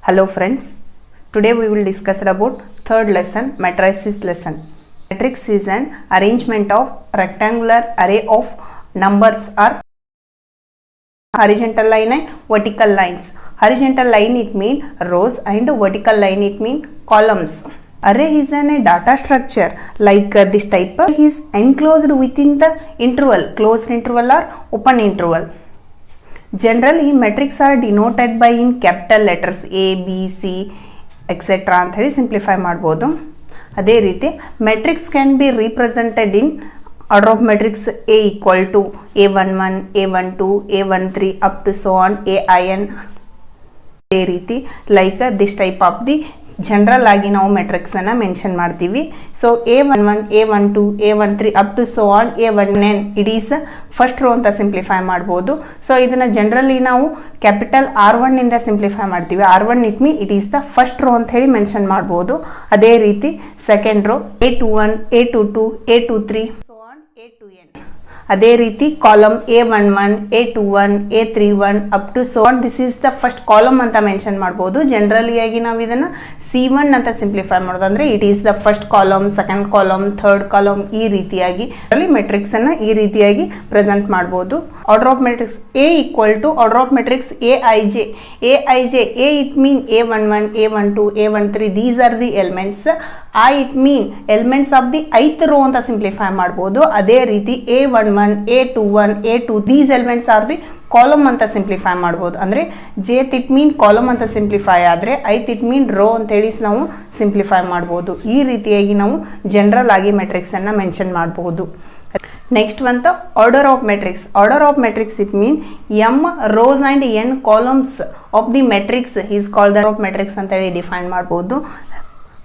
Hello friends, today we will discuss about third lesson, matrices lesson. Matrix is an arrangement of rectangular array of numbers or horizontal line and vertical lines. Horizontal line it mean rows and vertical line it mean columns. Array is a data structure like this type is enclosed within the interval, closed interval or open interval. Generally, metrics are denoted by in capital letters A, B, C, etc. ಅಂತ ಹೇಳಿ simplify ಮಾಡ್ಬೋದು. ಅದೇ ರೀತಿ matrix can be represented in order of matrix A equal to A11, A12, A13 up to so on AIN. ಅದೇ ರೀತಿ like this type of the general ಆಗಿ ನಾವು matrix ಅನ್ನ ಮೆನ್ಷನ್ ಮಾಡ್ತೀವಿ. So A11, A12, A13 up to so on A19 it is first row ಅಂತ simplify ಮಾಡ್ಬೋದು. So ಇದನ್ನ generally ನಾವು ಕ್ಯಾಪಿಟಲ್ R1 ಇಂದ ಸಿಂಪ್ಲಿಫೈ ಮಾಡ್ತೀವಿ. R1 it mean it is the first row ಅಂತ ಹೇಳಿ ಮೆನ್ಷನ್ ಮಾಡ್ಬೋದು. ಅದೇ ರೀತಿ second row A21, A22, A23 so on A2n. ಅದೇ ರೀತಿ column A11, A21, A31 up to so on this is the first column ಅಂತ mention ಮಾಡ್ಬೋದು. Generally ಆಗಿ ನಾವು ಇದನ್ನು C1 ಅಂತ ಸಿಂಪ್ಲಿಫೈ ಮಾಡೋದು ಅಂದರೆ it is the first column, second column, third column ಈ ರೀತಿಯಾಗಿ ಮೆಟ್ರಿಕ್ಸ್ ಅನ್ನ ಈ ರೀತಿಯಾಗಿ ಪ್ರೆಸೆಂಟ್ ಮಾಡ್ಬೋದು. Order of matrix A equal to order of matrix AIJ. A it mean A11, A12, A13 these are the elements. I it mean elements of the ಐತ್ rho ಅಂತ simplify ಮಾಡ್ಬೋದು. ಅದೇ ರೀತಿ A11, A21, A2 these elements are the column ಅಂತ simplify ಮಾಡ್ಬೋದು. ಅಂದರೆ ಜೇತ್ it mean column ಅಂತ simplify ಆದರೆ ಐತ್ ಇಟ್ ಮೀನ್ ರೋ ಅಂತೇಳಿ ನಾವು ಸಿಂಪ್ಲಿಫೈ ಮಾಡ್ಬೋದು. ಈ ರೀತಿಯಾಗಿ ನಾವು ಜನರಲ್ ಆಗಿ ಮೆಟ್ರಿಕ್ಸ್ ಅನ್ನ ಮೆನ್ಷನ್ ಮಾಡಬಹುದು. ನೆಕ್ಸ್ಟ್ ಬಂತ order of matrix. Order of matrix it mean M rows and N columns of the matrix is called of matrix ಅಂತೇಳಿ ಡಿಫೈನ್ ಮಾಡ್ಬೋದು.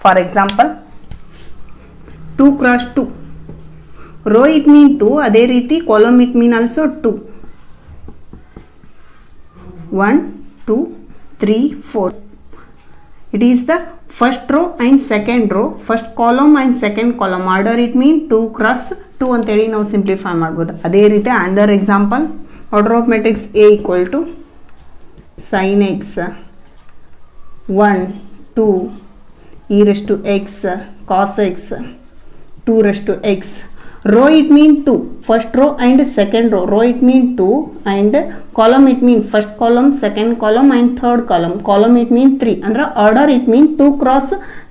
For example 2 x 2 row it mean 2, ಅದೇ ರೀತಿ column it mean also 2. 1, 2, 3, 4 it is the first row and second row, first column and second column. Order it mean 2 x 2 ಅಂತೇಳಿ ನಾವು simplify ಮಾಡ್ಬೋದು. ಅದೇ ರೀತಿ another example, order of matrix A equal to sin x 1, 2 e raised to x cos x 2 raised to x. Row it mean 2, first row and second row. Row it mean 2 and column it mean first column, second column and third column. Column it mean 3 ಅಂದ್ರೆ order it mean 2 x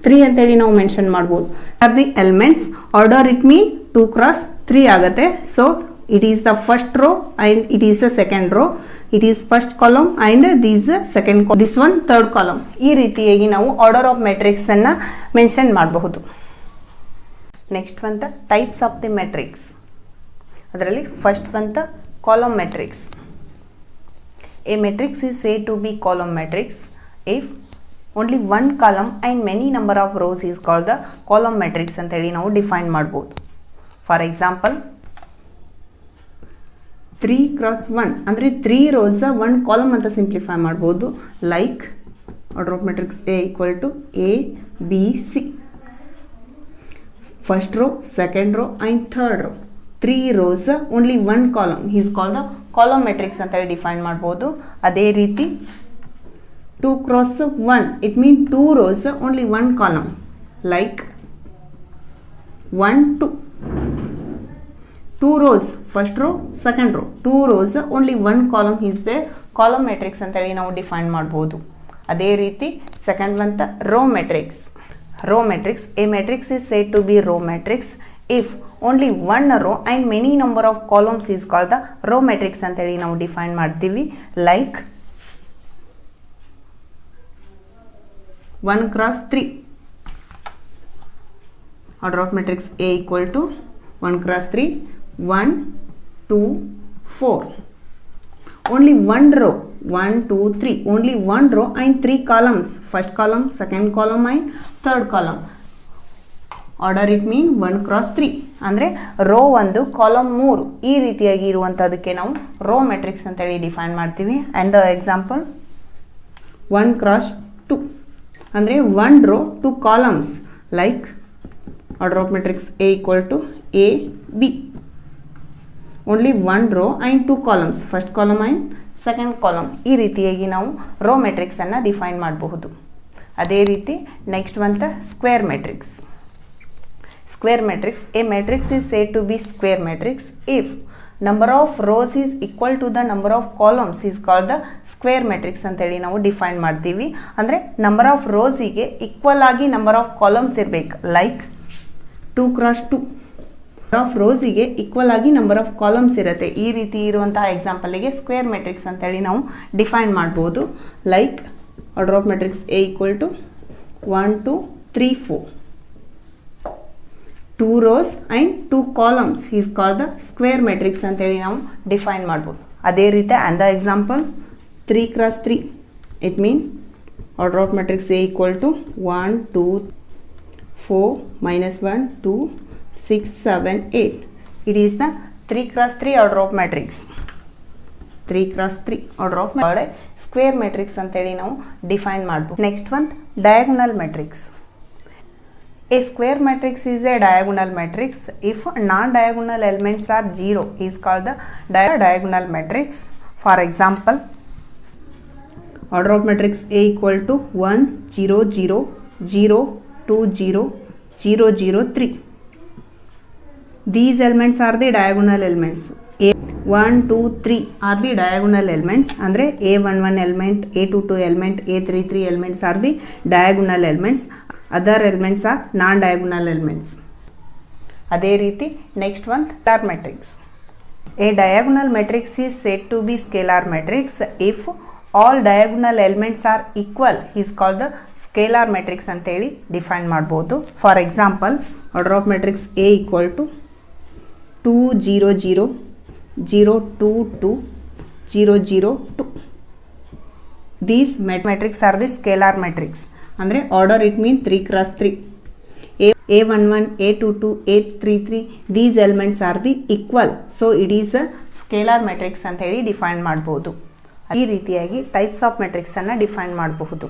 3 ಅಂತೇಳಿ ನಾವು mention ಮಾಡ್ಬೋದು. R the elements order it mean 2 x 3 ಆಗುತ್ತೆ. So it is the first rho and it is the second row. It is first column and this second column. This one third column. ಈ ರೀತಿಯಾಗಿ ನಾವು order of matrix ಅನ್ನ mention ಮಾಡಬಹುದು. Next ಬಂತ types of the matrix. ಅದರಲ್ಲಿ first ಬಂತ column matrix. A matrix is say to be column matrix if only one column and many number of rows is called the column matrix ಅಂತೇಳಿ ನಾವು define ಮಾಡ್ಬೋದು. For example 3 x 1 ಅಂದರೆ 3 rows 1 column ಅಂತ simplify ಮಾಡ್ಬೋದು. Like order of matrix A equal to A, B, C. First row, second row and third row. 3 rows, only 1 column. He is called the column matrix ಅಂತ define ಮಾಡ್ಬೋದು. ಅದೇ ರೀತಿ 2 x 1 it means 2 rows, only 1 column. Like 1, 2. 2 rows, first row, second row. 2 rows, only 1 column is there. Column matrix ಅಂತ ಹೇಳಿ ನಾವು define ಮಾಡ್ಬೋದು. ಅದೇ ರೀತಿ ಸೆಕೆಂಡ್ ಬಂತ row matrix. Row matrix. A matrix is said to be row matrix if only one row and many number of columns is called the row matrix ಅಂತೇಳಿ ನಾವು define ಮಾಡ್ತೀವಿ. Like 1 x 3. Order of matrix A equal to 1 x 3, 1, 2, 4. Only one row, 1, 2, 3, only one row and 3 columns, first column, second column and third column. Order it mean 1 x 3 ಅಂದರೆ rho 1, column 3 ಈ ರೀತಿಯಾಗಿ ಇರುವಂಥದ್ದಕ್ಕೆ ನಾವು row matrix ಅಂತೇಳಿ define ಮಾಡ್ತೀವಿ. And the example 1 x 2 ಅಂದರೆ 1 row 2 columns. Like order of matrix A equal to A, B. Only one row and 2 columns, first column and second column. ಈ ರೀತಿಯಾಗಿ ನಾವು ರೋ ಮೆಟ್ರಿಕ್ಸನ್ನು ಡಿಫೈನ್ ಮಾಡಬಹುದು. ಅದೇ ರೀತಿ ನೆಕ್ಸ್ಟ್ ಬಂತ square matrix. Square matrix, a matrix is said to be square matrix if number of rows is equal to the number of columns is called the square matrix ಅಂತೇಳಿ ನಾವು define ಮಾಡ್ತೀವಿ. ಅಂದರೆ number of ರೋಸಿಗೆ equal ಆಗಿ number of columns ಇರಬೇಕು. Like 2x2 of ರೋಸಿಗೆ equal ಆಗಿ number of columns ಇರುತ್ತೆ. ಈ ರೀತಿ ಇರುವಂತಹ ಎಕ್ಸಾಂಪಲಿಗೆ ಸ್ಕ್ವೇರ್ ಮೆಟ್ರಿಕ್ಸ್ ಅಂತೇಳಿ ನಾವು ಡಿಫೈನ್ ಮಾಡ್ಬೋದು. Like order of matrix A equal to 1 2 3 4, 2 rows and 2 columns is called the square matrix ಅಂತೇಳಿ ನಾವು ಡಿಫೈನ್ ಮಾಡ್ಬೋದು. ಅದೇ ರೀತಿ and the example 3x3, it mean order of matrix A equal to 1 2 4 minus 1 2 6 7 8. It is the 3x3 order of matrix. 3x3 order of square matrix ಅಂತೇಳಿ ನಾವು define ಮಾಡ್ಬೋದು. Next ಒಂದು diagonal matrix. A square matrix is a diagonal matrix if non-diagonal elements are 0 is called the diagonal matrix. For example, order of matrix A equal to 1 0 0 0 2 0 0 0 3. These elements are the diagonal elements. A 1 2 3 are the diagonal elements. Andre A11 element, A22 element, A33 elements are the diagonal elements. Other elements are non-diagonal elements. ಅದೇ ರೀತಿ next ಒಂದು scalar matrix. A diagonal matrix is said to be scalar matrix if all diagonal elements are equal is called the scalar matrix ಅಂತೇಳಿ define ಮಾಡ್ಬೋದು. For example order of matrix A equal to 2 0 0 0 2 2 0 0 2. These matrix are the scalar matrix. ಅಂದರೆ order it mean 3x3. A11, A22, A33 these elements are the equal. So it is a scalar matrix ಅಂತ ಹೇಳಿ define ಮಾಡ್ಬೋದು. ಈ ರೀತಿಯಾಗಿ types of ಮೆಟ್ರಿಕ್ಸನ್ನು define ಮಾಡಬಹುದು.